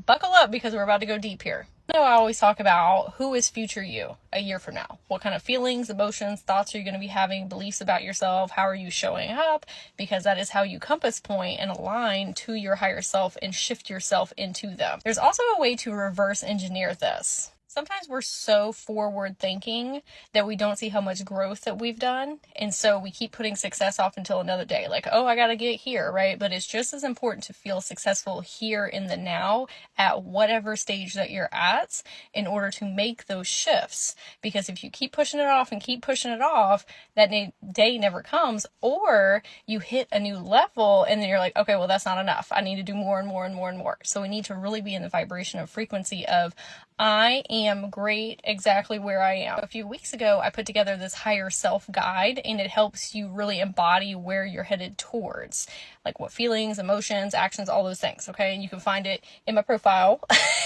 buckle up because we're about to go deep here. I always talk about who is future you a year from now. What kind of feelings, emotions, thoughts are you going to be having, beliefs about yourself? How are you showing up? Because that is how you compass point and align to your higher self and shift yourself into them. There's also a way to reverse engineer this. Sometimes we're so forward thinking that we don't see how much growth that we've done. And so we keep putting success off until another day. Like, oh, I got to get here, right? But it's just as important to feel successful here in the now at whatever stage that you're at in order to make those shifts. Because if you keep pushing it off and keep pushing it off, that day never comes, or you hit a new level and then you're like, okay, well, that's not enough. I need to do more and more and more and more. So we need to really be in the vibration of frequency of I am great exactly where I am. A few weeks ago, I put together this higher self guide, and it helps you really embody where you're headed towards, like what feelings, emotions, actions, all those things. Okay. And you can find it in my profile.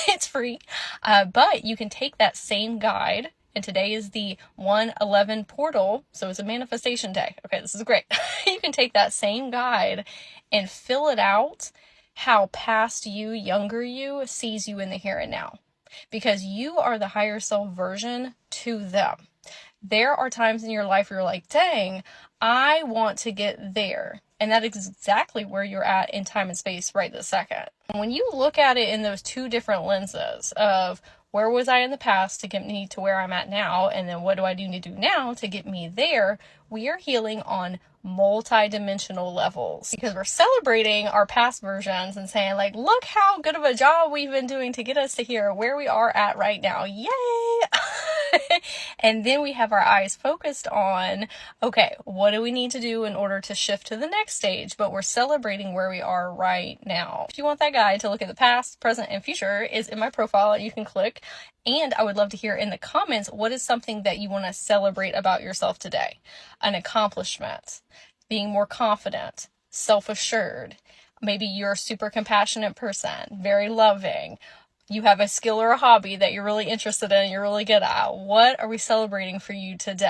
It's free. But you can take that same guide, and today is the 1/11 portal. So it's a manifestation day. Okay. This is great. You can take that same guide and fill it out how past you, younger you, sees you in the here and now. Because you are the higher self version to them. There are times in your life where you're like, dang, I want to get there. And that is exactly where you're at in time and space right this second. And when you look at it in those two different lenses of where was I in the past to get me to where I'm at now, and then what do I need to do now to get me there, we are healing on multi-dimensional levels, because we're celebrating our past versions and saying like, look how good of a job we've been doing to get us to here, where we are at right now. Yay! And then we have our eyes focused on, okay, what do we need to do in order to shift to the next stage? But we're celebrating where we are right now. If you want that guide to look at the past, present, and future, is in my profile. You can click. And I would love to hear in the comments, what is something that you want to celebrate about yourself today? An accomplishment, being more confident, self-assured. Maybe you're a super compassionate person, very loving. You have a skill or a hobby that you're really interested in, you're really good at. What are we celebrating for you today?